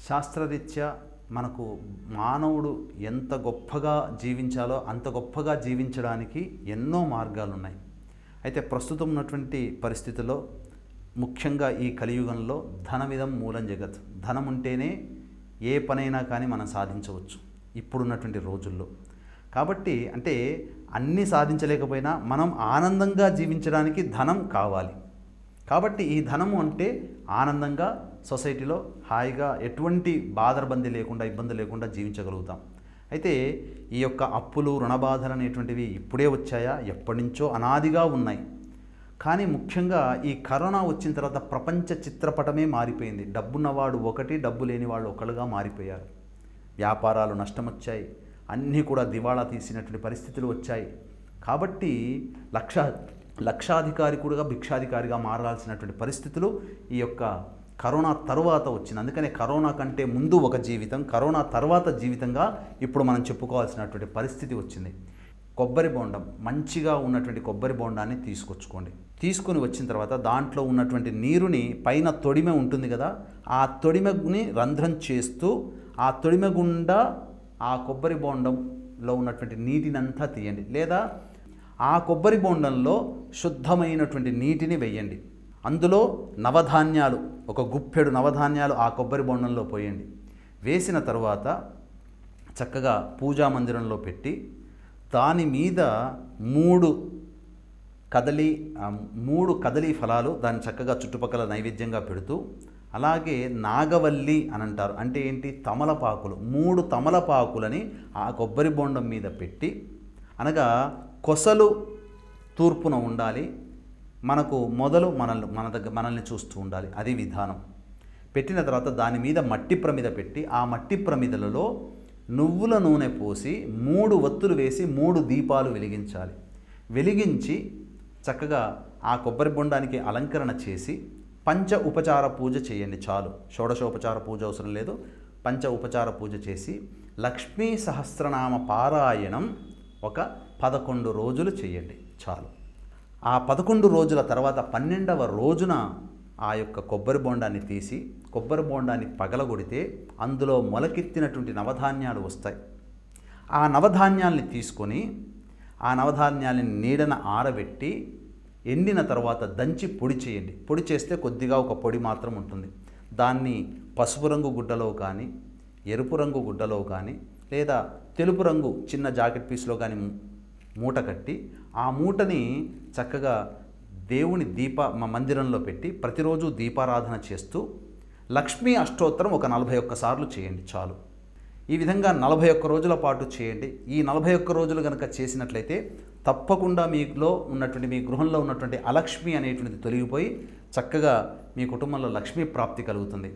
శాస్త్రరీత్యా మనకు మానవుడు ఎంత గొప్పగా జీవించాలో అంత గొప్పగా జీవించడానికి ఎన్నో మార్గాలు ఉన్నాయి. అయితే ప్రస్తుతం ఉన్నటువంటి పరిస్థితుల్లో ముఖ్యంగా ఈ కలియుగంలో ధనమిదం మూలం జగత్, ధనం ఉంటేనే ఏ పనైనా కానీ మనం సాధించవచ్చు ఇప్పుడున్నటువంటి రోజుల్లో. కాబట్టి అంటే అన్నీ సాధించలేకపోయినా మనం ఆనందంగా జీవించడానికి ధనం కావాలి. కాబట్టి ఈ ధనము అంటే ఆనందంగా సొసైటీలో హాయిగా ఎటువంటి బాధరబంది లేకుండా ఇబ్బంది లేకుండా జీవించగలుగుతాం. అయితే ఈ యొక్క అప్పులు రుణబాధలు అనేటువంటివి ఇప్పుడే వచ్చాయా? ఎప్పటి నుంచో అనాదిగా ఉన్నాయి. కానీ ముఖ్యంగా ఈ కరోనా వచ్చిన తర్వాత ప్రపంచ చిత్రపటమే మారిపోయింది. డబ్బున్నవాడు ఒకటి, డబ్బు లేని వాళ్ళు ఒకళ్ళుగా మారిపోయారు. వ్యాపారాలు నష్టం వచ్చాయి, అన్నీ కూడా దివాళా తీసినటువంటి పరిస్థితులు వచ్చాయి. కాబట్టి లక్షాధికారికుడుగా భిక్షాధికారిగా మారాల్సినటువంటి పరిస్థితులు ఈ యొక్క కరోనా తరువాత వచ్చింది. అందుకనే కరోనా కంటే ముందు ఒక జీవితం, కరోనా తర్వాత జీవితంగా ఇప్పుడు మనం చెప్పుకోవాల్సినటువంటి పరిస్థితి వచ్చింది. కొబ్బరి బోండం, మంచిగా ఉన్నటువంటి కొబ్బరి బోండాన్ని తీసుకొచ్చుకోండి. తీసుకొని వచ్చిన తర్వాత దాంట్లో ఉన్నటువంటి నీరుని, పైన తొడిమె ఉంటుంది కదా, ఆ తొడిమెని రంధ్రం చేస్తూ ఆ తొడిమె గుండా ఆ కొబ్బరి బోండంలో ఉన్నటువంటి నీటినంతా తీయండి. లేదా ఆ కొబ్బరి బోండంలో శుద్ధమైనటువంటి నీటిని వెయ్యండి. అందులో నవధాన్యాలు, ఒక గుప్పెడు నవధాన్యాలు ఆ కొబ్బరి బోండంలో పోయండి. వేసిన తర్వాత చక్కగా పూజా మందిరంలో పెట్టి దాని మీద మూడు కదలీ ఫలాలు దాన్ని చక్కగా చుట్టుపక్కల నైవేద్యంగా పెడుతూ, అలాగే నాగవల్లి అని అంటారు, అంటే ఏంటి, తమలపాకులు, 3 తమలపాకులని ఆ కొబ్బరి బోండం మీద పెట్టి, అనగా కొసలు తూర్పున ఉండాలి, మనకు మొదలు మనల్ని చూస్తూ ఉండాలి, అది విధానం. పెట్టిన తర్వాత దాని మీద మట్టి ప్రమిద పెట్టి ఆ మట్టి ప్రమిదలలో నువ్వుల నూనె పోసి 3 వత్తులు వేసి 3 దీపాలు వెలిగించాలి. వెలిగించి చక్కగా ఆ కొబ్బరి బొండానికి అలంకరణ చేసి పంచ ఉపచార పూజ చేయండి. చాలు, షోడశోపచార పూజ అవసరం లేదు. పంచ ఉపచార పూజ చేసి లక్ష్మీ సహస్రనామ పారాయణం ఒక 11 రోజులు చేయండి. చాలు. ఆ 11 రోజుల తర్వాత 12వ రోజున ఆ యొక్క కొబ్బరి బోండాన్ని తీసి కొబ్బరి బోండాన్ని పగలగొడితే అందులో మొలకెత్తినటువంటి నవధాన్యాలు వస్తాయి. ఆ నవధాన్యాల్ని తీసుకొని ఆ నవధాన్యాలని నీడన ఆరబెట్టి ఎండిన తర్వాత దంచి పొడి చేయండి. పొడి చేస్తే కొద్దిగా ఒక పొడి మాత్రం ఉంటుంది. దాన్ని పసుపు రంగు గుడ్డలో కానీ, ఎరుపు రంగు గుడ్డలో కానీ, లేదా తెలుపు రంగు చిన్న జాకెట్ పీస్లో కానీ మూట కట్టి ఆ మూటని చక్కగా దేవుని మందిరంలో పెట్టి ప్రతిరోజు దీపారాధన చేస్తూ లక్ష్మీ అష్టోత్తరం ఒక 41 సార్లు చేయండి. చాలు. ఈ విధంగా 41 రోజుల పాటు చేయండి. ఈ 41 రోజులు కనుక చేసినట్లయితే తప్పకుండా మీ గృహంలో ఉన్నటువంటి అలక్ష్మి అనేటువంటిది తొలగిపోయి చక్కగా మీ కుటుంబంలో లక్ష్మీ ప్రాప్తి కలుగుతుంది.